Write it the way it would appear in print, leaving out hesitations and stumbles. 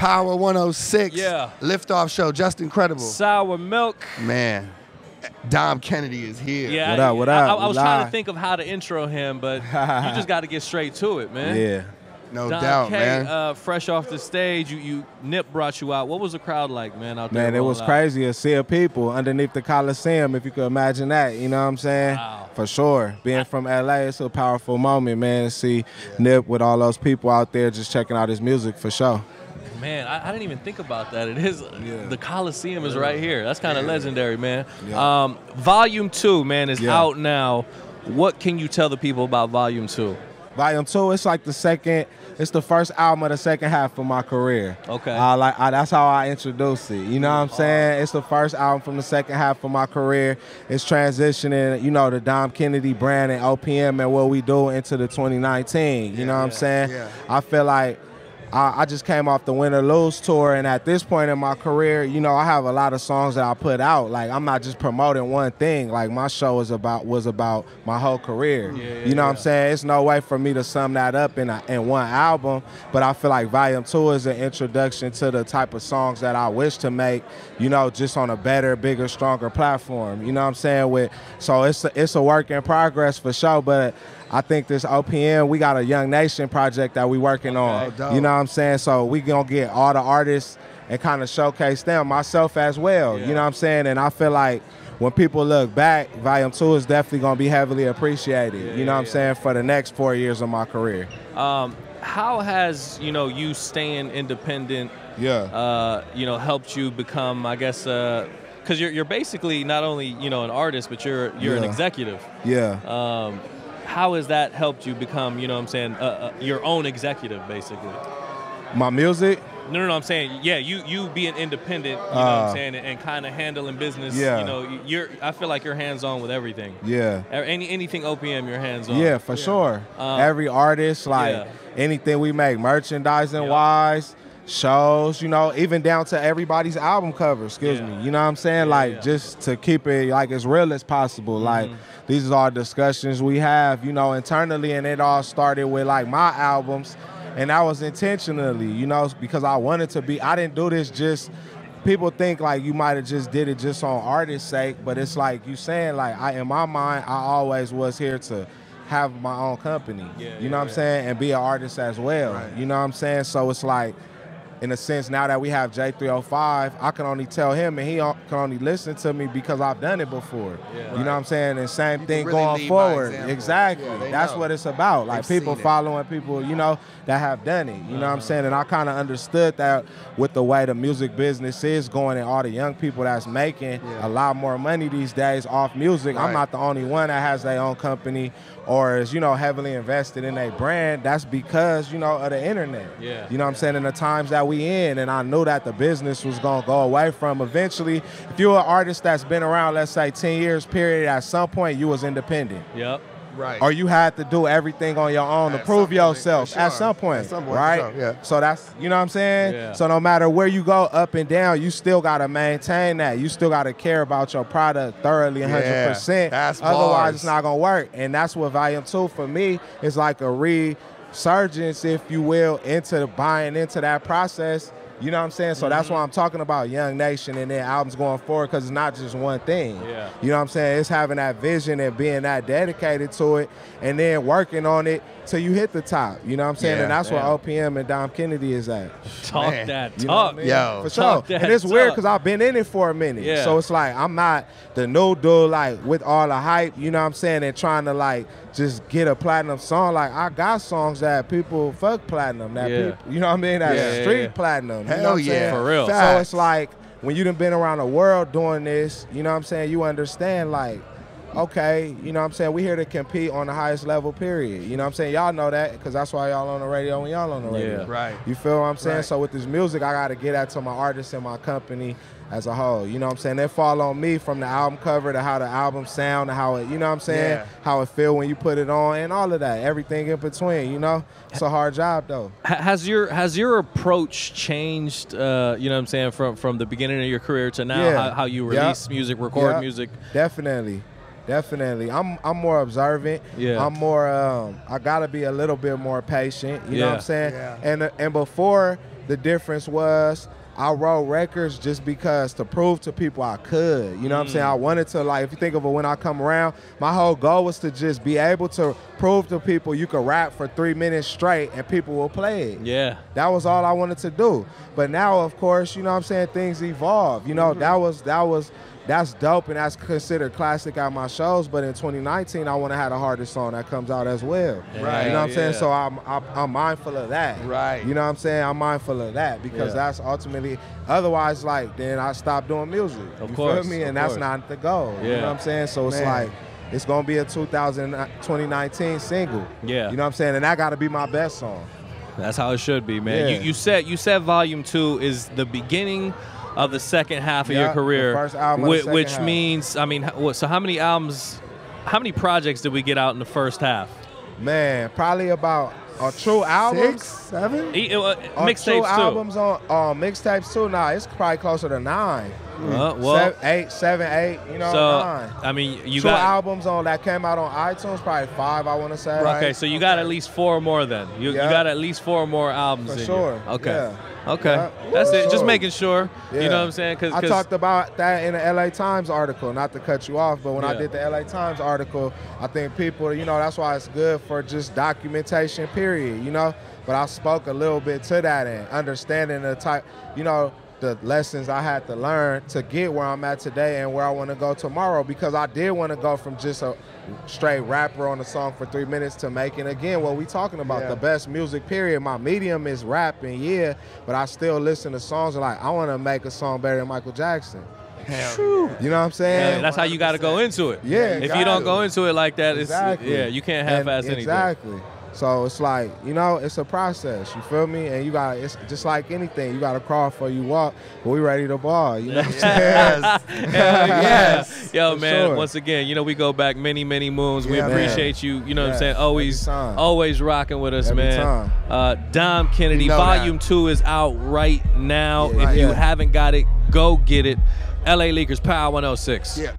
Power 106. Yeah. Liftoff show. Justin Credible. Sourmilk. Man, Dom Kennedy is here. Yeah. What up? What up? I was trying to think of how to intro him, but you just got to get straight to it, man. Yeah. No Dom doubt, K, man. Fresh off the stage, Nip brought you out. What was the crowd like, man, out there? Man, it was crazy. A sea of people underneath the Coliseum, if you could imagine that. You know what I'm saying? Wow. For sure. Being from LA, it's a powerful moment, man, to see Nip with all those people out there just checking out his music, for sure. Man, I didn't even think about that. It is the Coliseum is right here. That's kind of legendary, man. Yeah. Volume 2, man, is out now. What can you tell the people about Volume 2? Volume 2, it's like it's the first album of the second half of my career. Okay. That's how I introduce it. You know what I'm saying? It's the first album from the second half of my career. It's transitioning, you know, the Dom Kennedy brand and O.P.M and what we do into the 2019. You know what I'm saying? Yeah. I feel like I just came off the Win or Lose tour, and at this point in my career, you know, I have a lot of songs that I put out. Like, I'm not just promoting one thing. Like, my show was about my whole career. You know what I'm saying? It's no way for me to sum that up in one album, but I feel like Volume 2 is an introduction to the type of songs that I wish to make, you know, just on a better, bigger, stronger platform. You know what I'm saying? So it's a work in progress for sure, but I think this O.P.M, we got a Young Nation project that we working on. You know what I'm saying? So we gonna get all the artists and kind of showcase them, myself as well. You know what I'm saying? And I feel like when people look back, Volume 2 is definitely gonna be heavily appreciated. You know what I'm saying? For the next 4 years of my career. How has, you know, you staying independent, you know, helped you become, I guess, because you're basically not only, you know, an artist, but you're an executive. How has that helped you become, you know what I'm saying, your own executive, basically? My music? No, I'm saying, yeah, you being independent, you know what I'm saying, and kind of handling business, you know, I feel like you're hands-on with everything. Anything O.P.M, you're hands-on. Yeah, for sure. Every artist, like, anything we make, merchandising-wise, shows, you know, even down to everybody's album cover, excuse me. You know what I'm saying? Like, just to keep it, like, as real as possible. Like, these are all discussions we have, you know, internally, and it all started with, like, my albums, and that was intentionally, you know, because I wanted to be, I didn't do this just, people think, like, you might have just did it just on artist's sake, but it's like you saying, like, in my mind, I always was here to have my own company, you know what I'm saying, and be an artist as well, you know what I'm saying? So it's like, in a sense, now that we have J305, I can only tell him, and he can only listen to me because I've done it before. You know what I'm saying? And same thing really going forward. Exactly. That's what it's about. Like, people following people, you know, that have done it. You know what I'm saying? And I kind of understood that with the way the music business is going and all the young people that's making a lot more money these days off music. I'm not the only one that has their own company or is, you know, heavily invested in a brand. That's because, you know, of the internet. You know what I'm saying? In the times that we in, and I knew that the business was gonna go away from eventually. If you're an artist that's been around, let's say 10 years period, at some point you was independent. Or you had to do everything on your own to prove yourself at some point, right? So that's, you know what I'm saying? So no matter where you go, up and down, you still gotta maintain that. You still gotta care about your product thoroughly, 100%. Otherwise, it's not gonna work. And that's what Volume 2 for me is like a resurgence, if you will, into buying into that process. You know what I'm saying? So that's why I'm talking about Young Nation and then albums going forward, because it's not just one thing. You know what I'm saying? It's having that vision and being that dedicated to it and then working on it till you hit the top. You know what I'm saying? And that's where O.P.M and Dom Kennedy is at. Talk that talk. You know what I mean? Yo. For sure. And it's weird because I've been in it for a minute. So it's like I'm not the new dude, like, with all the hype, you know what I'm saying, and trying to, like, just get a platinum song. Like, I got songs that people fuck platinum, that people, you know what I mean, that's street platinum. You know what I'm saying? For real. So it's like, when you done been around the world doing this, you know what I'm saying, you understand, like, okay, you know what I'm saying, we here to compete on the highest level, period. You know what I'm saying? Y'all know that, because that's why y'all on the radio when y'all on the radio. You feel what I'm saying? So with this music, I got to get that to my artists and my company as a whole. You know what I'm saying? They fall on me from the album cover to how the album sound to how it, you know what I'm saying, how it feel when you put it on and all of that, everything in between, you know? It's a hard job, though. Has your approach changed, you know what I'm saying, from the beginning of your career to now, how you release music, record music? Definitely. Definitely. I'm more observant. Yeah. I'm more I gotta be a little bit more patient. You know what I'm saying? Yeah. And before, the difference was I wrote records just because to prove to people I could. You know what I'm saying? I wanted to, like, if you think of it, When I Come Around, my whole goal was to just be able to prove to people you could rap for 3 minutes straight and people will play it. Yeah. That was all I wanted to do. But now, of course, you know what I'm saying, things evolve. You know, that's dope and that's considered classic at my shows. But in 2019, I want to have the hardest song that comes out as well. Right. You know what I'm saying? So I'm mindful of that. Right. You know what I'm saying? I'm mindful of that because that's ultimately, otherwise, like, then I stop doing music. Of course. You feel me? And that's not the goal. Yeah. You know what I'm saying? So it's like, it's going to be a 2019 single. Yeah. You know what I'm saying? And that got to be my best song. That's how it should be, man. Yeah. You said Volume 2 is the beginning of the second half of your career, the first album of the second which half. means, I mean, so how many albums, how many projects did we get out in the first half? Man, probably about true albums. 6, 7? Mixtapes true too. albums on mixtapes too. Nah, it's probably closer to 9. Well, 7, 8. You know, so 9. I mean, you true got albums on that came out on iTunes, probably 5. I want to say. Okay, so you got at least 4 more then. You got at least 4 more albums. For in sure. You. Okay. Yeah. Okay. Yeah. That's For it. Just sure. making sure. Yeah. You know what I'm saying? Cause I talked about that in the LA Times article, not to cut you off, but when I Yeah. did the LA Times article, I think people, you know, that's why it's good for just documentation, period, you know? But I spoke a little bit to that and understanding the type, you know, the lessons I had to learn to get where I'm at today and where I want to go tomorrow, because I did want to go from just a straight rapper on a song for 3 minutes to making, again, what we talking about, the best music, period. My medium is rapping, but I still listen to songs and like, I want to make a song better than Michael Jackson. You know what I'm saying? Yeah, that's how you got to go into it. Yeah, If you don't go into it like that, exactly. you can't half-ass anything. Exactly. So it's like, you know, it's a process, you feel me? And it's just like anything, you got to crawl before you walk, but we ready to ball, you know what I'm saying? Yes. Yo, For man, sure. once again, you know, we go back many, many moons. We Yeah, appreciate you, you know what I'm saying, Every time. always rocking with us, Every man. Dom Kennedy, You know Volume 2 is out right now. Yeah. If you Yeah. haven't got it, go get it. LA Leakers, Power 106. Yeah.